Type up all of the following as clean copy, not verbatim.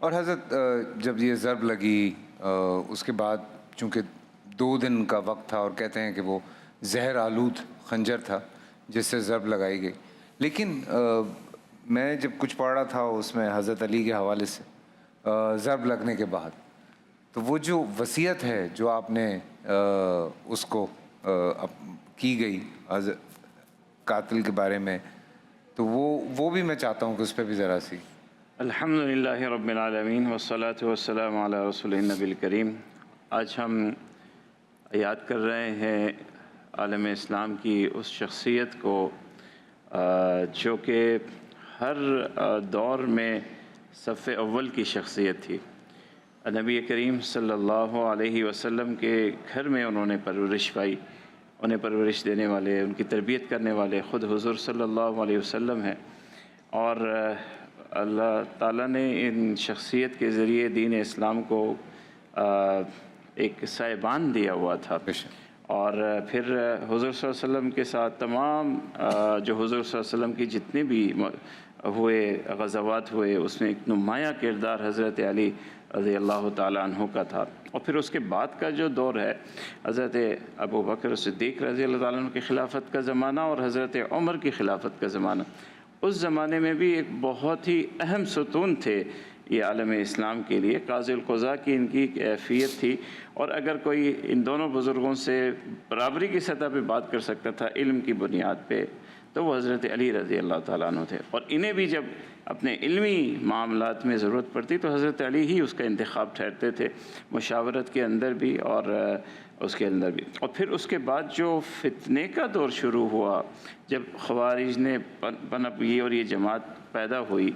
اور حضرت جب یہ ضرب لگی اس کے بعد چونکہ 2 دن کا وقت تھا اور کہتے ہیں کہ وہ زہر آلود خنجر تھا جس سے ضرب لگائی گئی، لیکن میں جب کچھ پڑھ رہا تھا اس میں حضرت علی کے حوالے سے ضرب لگنے کے بعد، تو وہ جو وصیت ہے جو آپ نے اس کو کی گئی قاتل کے بارے میں، تو وہ بھی میں چاہتا ہوں کہ اس پہ بھی ذرا سی۔ الحمدللہ رب العالمین والصلاة والسلام علی رسول النبی الکریم۔ آج ہم یاد کر رہے ہیں عالم اسلام کی اس شخصیت کو جو کہ ہر دور میں صف اول کی شخصیت تھی۔ نبی کریم صلی اللہ علیہ وسلم کے گھر میں انہوں نے پرورش پائی، انہیں پرورش دینے والے، ان کی تربیت کرنے والے خود حضور صلی اللہ علیہ وسلم ہیں، اور اللہ تعالیٰ نے ان شخصیت کے ذریعے دین اسلام کو ایک سائبان دیا ہوا تھا، اور پھر حضور صلی اللہ علیہ وسلم کے ساتھ تمام جو حضور صلی اللہ علیہ وسلم کی جتنے بھی ہوئے غزوات ہوئے، اس میں ایک نمایاں کردار حضرت علی رضی اللہ تعالیٰ عنہ کا تھا۔ اور پھر اس کے بعد کا جو دور ہے، حضرت ابو بکر صدیق رضی اللہ تعالیٰ عنہ کی خلافت کا زمانہ اور حضرت عمر کی خلافت کا زمانہ، اس زمانے میں بھی ایک بہت ہی اہم ستون تھے یہ عالم اسلام کے لیے۔ قاضی القضاء کی ان کی کیفیت تھی، اور اگر کوئی ان دونوں بزرگوں سے برابری کی سطح پہ بات کر سکتا تھا علم کی بنیاد پہ، تو وہ حضرت علی رضی اللہ تعالیٰ عنہ تھے، اور انہیں بھی جب اپنے علمی معاملات میں ضرورت پڑتی تو حضرت علی ہی اس کا انتخاب ٹھہرتے تھے، مشاورت کے اندر بھی اور اس کے اندر بھی۔ اور پھر اس کے بعد جو فتنے کا دور شروع ہوا، جب خوارج نے پنپ لی اور یہ جماعت پیدا ہوئی،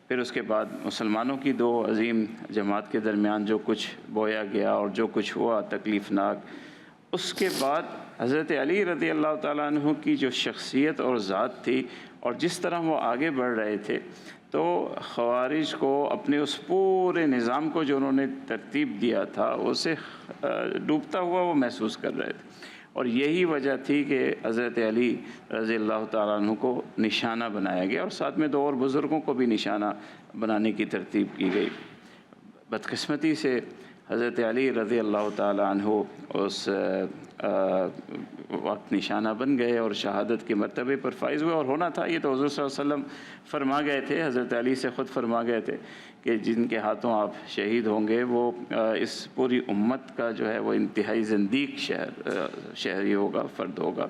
پھر اس کے بعد مسلمانوں کی 2 عظیم جماعت کے درمیان جو کچھ بویا گیا اور جو کچھ ہوا تکلیف ناک، اس کے بعد حضرت علی رضی اللہ تعالیٰ عنہ کی جو شخصیت اور ذات تھی، اور جس طرح وہ آگے بڑھ رہے تھے، تو خوارج کو اپنے اس پورے نظام کو جو انہوں نے ترتیب دیا تھا اسے ڈوبتا ہوا وہ محسوس کر رہے تھے، اور یہی وجہ تھی کہ حضرت علی رضی اللہ تعالیٰ عنہ کو نشانہ بنایا گیا، اور ساتھ میں 2 اور بزرگوں کو بھی نشانہ بنانے کی ترتیب کی گئی۔ بدقسمتی سے حضرت علی رضی اللہ تعالیٰ عنہ اس وقت نشانہ بن گئے اور شہادت کے مرتبے پر فائز ہوئے، اور ہونا تھا یہ تو حضور صلی اللہ علیہ وسلم فرما گئے تھے، حضرت علی سے خود فرما گئے تھے کہ جن کے ہاتھوں آپ شہید ہوں گے وہ اس پوری امت کا جو ہے وہ انتہائی زندیق شہری ہوگا، فرد ہوگا۔